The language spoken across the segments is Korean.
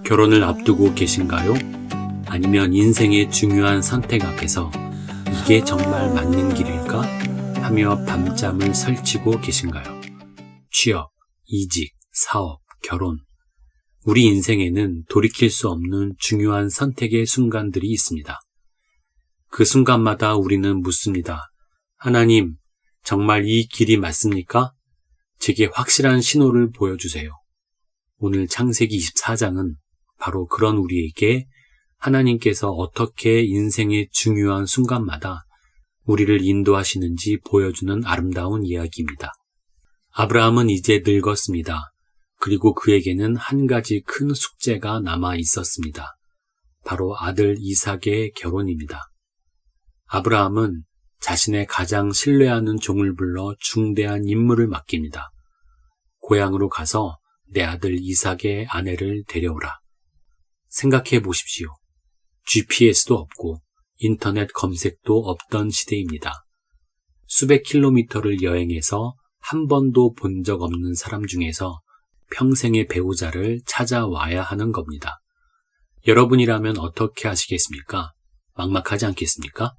결혼을 앞두고 계신가요? 아니면 인생의 중요한 선택 앞에서 이게 정말 맞는 길일까? 하며 밤잠을 설치고 계신가요? 취업, 이직, 사업, 결혼. 우리 인생에는 돌이킬 수 없는 중요한 선택의 순간들이 있습니다. 그 순간마다 우리는 묻습니다. 하나님, 정말 이 길이 맞습니까? 제게 확실한 신호를 보여주세요. 오늘 창세기 24장은 바로 그런 우리에게 하나님께서 어떻게 인생의 중요한 순간마다 우리를 인도하시는지 보여주는 아름다운 이야기입니다. 아브라함은 이제 늙었습니다. 그리고 그에게는 한 가지 큰 숙제가 남아 있었습니다. 바로 아들 이삭의 결혼입니다. 아브라함은 자신의 가장 신뢰하는 종을 불러 중대한 임무를 맡깁니다. 고향으로 가서 내 아들 이삭의 아내를 데려오라. 생각해 보십시오. GPS도 없고 인터넷 검색도 없던 시대입니다. 수백 킬로미터를 여행해서 한 번도 본 적 없는 사람 중에서 평생의 배우자를 찾아와야 하는 겁니다. 여러분이라면 어떻게 하시겠습니까? 막막하지 않겠습니까?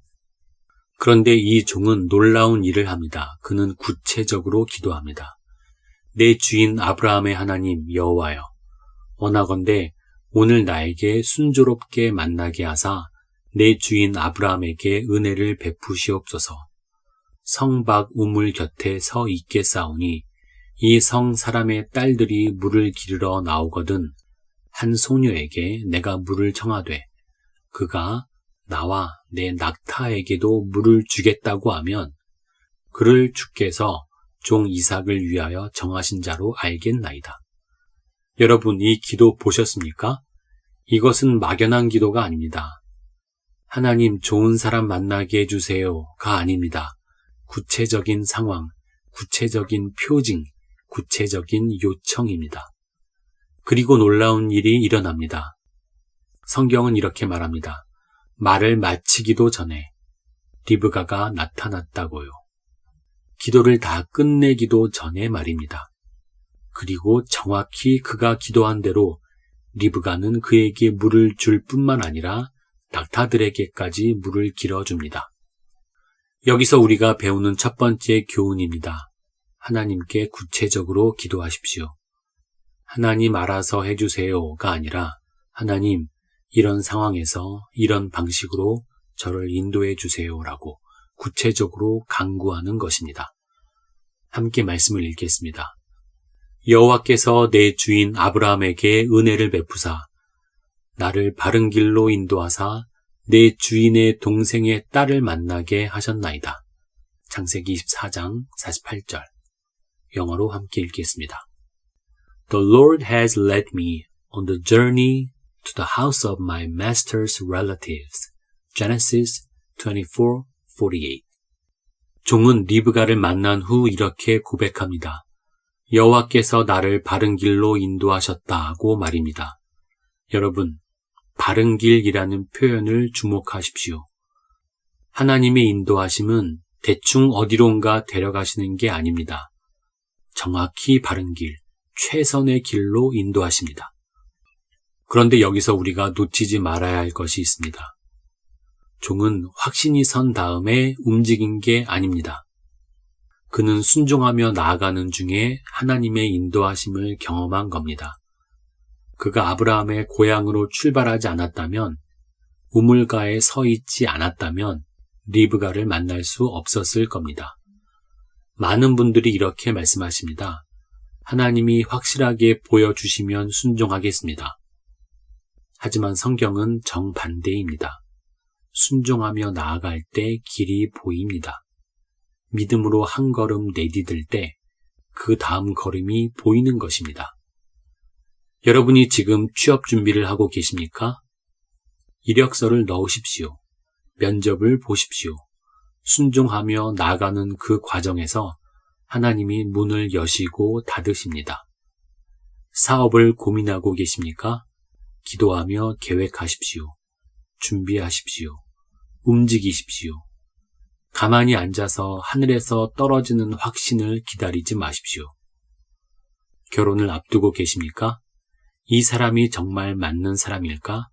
그런데 이 종은 놀라운 일을 합니다. 그는 구체적으로 기도합니다. 내 주인 아브라함의 하나님 여호와여, 원하건대 오늘 나에게 순조롭게 만나게 하사 내 주인 아브라함에게 은혜를 베푸시옵소서. 성 밖 우물 곁에 서 있겠사오니 이 성 사람의 딸들이 물을 기르러 나오거든 한 소녀에게 내가 물을 청하되 그가 나와 내 낙타에게도 물을 주겠다고 하면 그를 주께서 종 이삭을 위하여 정하신 자로 알겠나이다. 여러분, 이 기도 보셨습니까? 이것은 막연한 기도가 아닙니다. 하나님 좋은 사람 만나게 해주세요가 아닙니다. 구체적인 상황, 구체적인 표징, 구체적인 요청입니다. 그리고 놀라운 일이 일어납니다. 성경은 이렇게 말합니다. 말을 마치기도 전에 리브가가 나타났다고요. 기도를 다 끝내기도 전에 말입니다. 그리고 정확히 그가 기도한 대로 리브가는 그에게 물을 줄 뿐만 아니라 낙타들에게까지 물을 길어줍니다. 여기서 우리가 배우는 첫 번째 교훈입니다. 하나님께 구체적으로 기도하십시오. 하나님 알아서 해주세요가 아니라 하나님 이런 상황에서 이런 방식으로 저를 인도해 주세요라고 구체적으로 간구하는 것입니다. 함께 말씀을 읽겠습니다. 여호와께서 내 주인 아브라함에게 은혜를 베푸사 나를 바른 길로 인도하사 내 주인의 동생의 딸을 만나게 하셨나이다. 창세기 24장 48절. 영어로 함께 읽겠습니다. The Lord has led me on the journey to the house of my master's relatives. Genesis 24:48. 종은 리브가를 만난 후 이렇게 고백합니다. 여호와께서 나를 바른 길로 인도하셨다고 말입니다. 여러분, 바른 길이라는 표현을 주목하십시오. 하나님의 인도하심은 대충 어디론가 데려가시는 게 아닙니다. 정확히 바른 길, 최선의 길로 인도하십니다. 그런데 여기서 우리가 놓치지 말아야 할 것이 있습니다. 종은 확신이 선 다음에 움직인 게 아닙니다. 그는 순종하며 나아가는 중에 하나님의 인도하심을 경험한 겁니다. 그가 아브라함의 고향으로 출발하지 않았다면, 우물가에 서 있지 않았다면 리브가를 만날 수 없었을 겁니다. 많은 분들이 이렇게 말씀하십니다. 하나님이 확실하게 보여주시면 순종하겠습니다. 하지만 성경은 정반대입니다. 순종하며 나아갈 때 길이 보입니다. 믿음으로 한 걸음 내디딜 때 그 다음 걸음이 보이는 것입니다. 여러분이 지금 취업 준비를 하고 계십니까? 이력서를 넣으십시오. 면접을 보십시오. 순종하며 나아가는 그 과정에서 하나님이 문을 여시고 닫으십니다. 사업을 고민하고 계십니까? 기도하며 계획하십시오. 준비하십시오. 움직이십시오. 가만히 앉아서 하늘에서 떨어지는 확신을 기다리지 마십시오. 결혼을 앞두고 계십니까? 이 사람이 정말 맞는 사람일까?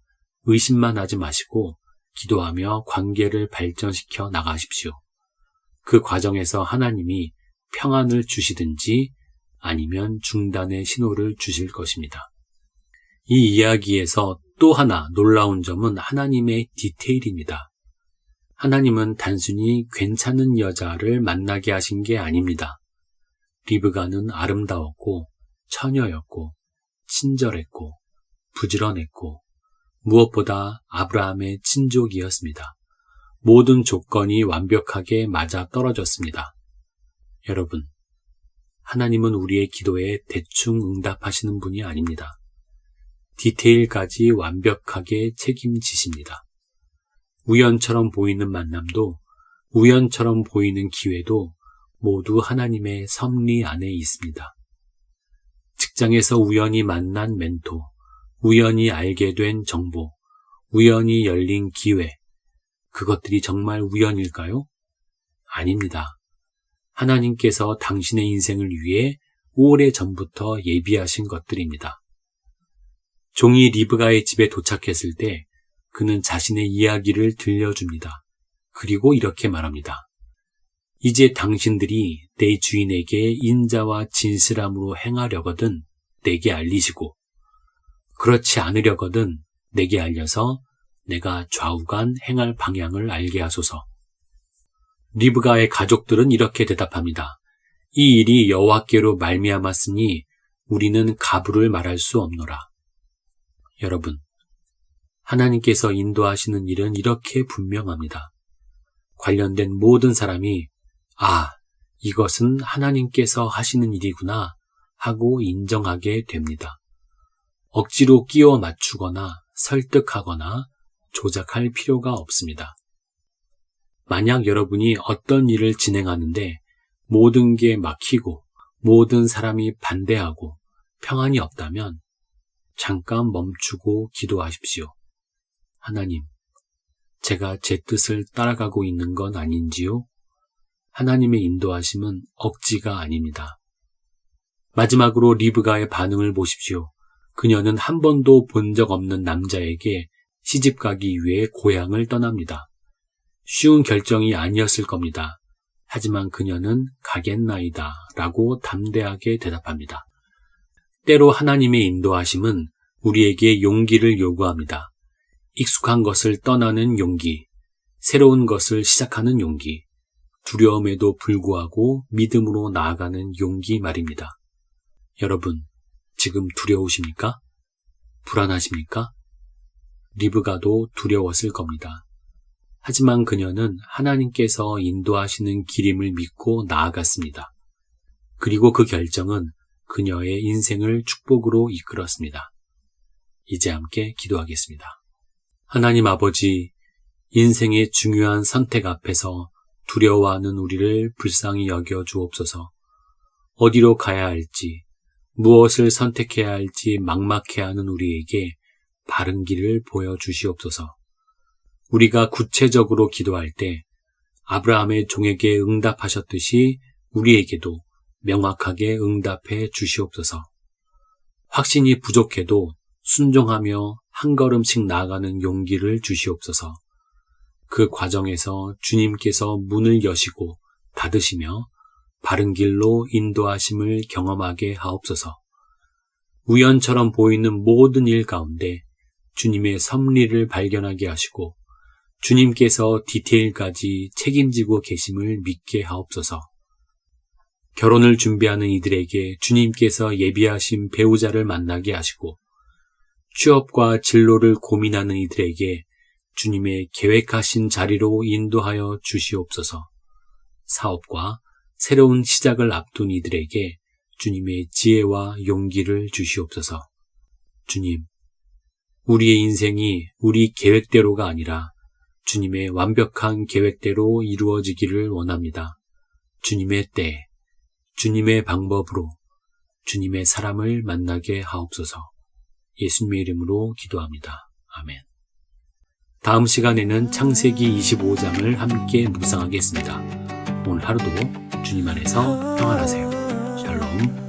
의심만 하지 마시고 기도하며 관계를 발전시켜 나가십시오. 그 과정에서 하나님이 평안을 주시든지 아니면 중단의 신호를 주실 것입니다. 이 이야기에서 또 하나 놀라운 점은 하나님의 디테일입니다. 하나님은 단순히 괜찮은 여자를 만나게 하신 게 아닙니다. 리브가는 아름다웠고 처녀였고 친절했고 부지런했고 무엇보다 아브라함의 친족이었습니다. 모든 조건이 완벽하게 맞아 떨어졌습니다. 여러분, 하나님은 우리의 기도에 대충 응답하시는 분이 아닙니다. 디테일까지 완벽하게 책임지십니다. 우연처럼 보이는 만남도 우연처럼 보이는 기회도 모두 하나님의 섭리 안에 있습니다. 직장에서 우연히 만난 멘토, 우연히 알게 된 정보, 우연히 열린 기회, 그것들이 정말 우연일까요? 아닙니다. 하나님께서 당신의 인생을 위해 오래전부터 예비하신 것들입니다. 종이 리브가의 집에 도착했을 때 그는 자신의 이야기를 들려줍니다. 그리고 이렇게 말합니다. 이제 당신들이 내 주인에게 인자와 진실함으로 행하려거든 내게 알리시고 그렇지 않으려거든 내게 알려서 내가 좌우간 행할 방향을 알게 하소서. 리브가의 가족들은 이렇게 대답합니다. 이 일이 여호와께로 말미암았으니 우리는 가부를 말할 수 없노라. 여러분, 하나님께서 인도하시는 일은 이렇게 분명합니다. 관련된 모든 사람이 이것은 하나님께서 하시는 일이구나 하고 인정하게 됩니다. 억지로 끼워 맞추거나 설득하거나 조작할 필요가 없습니다. 만약 여러분이 어떤 일을 진행하는데 모든 게 막히고 모든 사람이 반대하고 평안이 없다면 잠깐 멈추고 기도하십시오. 하나님, 제가 제 뜻을 따라가고 있는 건 아닌지요? 하나님의 인도하심은 억지가 아닙니다. 마지막으로 리브가의 반응을 보십시오. 그녀는 한 번도 본 적 없는 남자에게 시집가기 위해 고향을 떠납니다. 쉬운 결정이 아니었을 겁니다. 하지만 그녀는 가겠나이다 라고 담대하게 대답합니다. 때로 하나님의 인도하심은 우리에게 용기를 요구합니다. 익숙한 것을 떠나는 용기, 새로운 것을 시작하는 용기, 두려움에도 불구하고 믿음으로 나아가는 용기 말입니다. 여러분, 지금 두려우십니까? 불안하십니까? 리브가도 두려웠을 겁니다. 하지만 그녀는 하나님께서 인도하시는 길임을 믿고 나아갔습니다. 그리고 그 결정은 그녀의 인생을 축복으로 이끌었습니다. 이제 함께 기도하겠습니다. 하나님 아버지, 인생의 중요한 선택 앞에서 두려워하는 우리를 불쌍히 여겨 주옵소서. 어디로 가야 할지, 무엇을 선택해야 할지 막막해하는 우리에게 바른 길을 보여주시옵소서. 우리가 구체적으로 기도할 때 아브라함의 종에게 응답하셨듯이 우리에게도 명확하게 응답해 주시옵소서. 확신이 부족해도 순종하며 한 걸음씩 나아가는 용기를 주시옵소서. 그 과정에서 주님께서 문을 여시고 닫으시며 바른 길로 인도하심을 경험하게 하옵소서. 우연처럼 보이는 모든 일 가운데 주님의 섭리를 발견하게 하시고 주님께서 디테일까지 책임지고 계심을 믿게 하옵소서. 결혼을 준비하는 이들에게 주님께서 예비하신 배우자를 만나게 하시고 취업과 진로를 고민하는 이들에게 주님의 계획하신 자리로 인도하여 주시옵소서. 사업과 새로운 시작을 앞둔 이들에게 주님의 지혜와 용기를 주시옵소서. 주님, 우리의 인생이 우리 계획대로가 아니라 주님의 완벽한 계획대로 이루어지기를 원합니다. 주님의 때, 주님의 방법으로 주님의 사람을 만나게 하옵소서. 예수님의 이름으로 기도합니다. 아멘. 다음 시간에는 창세기 25장을 함께 묵상하겠습니다. 오늘 하루도 주님 안에서 평안하세요. 샬롬.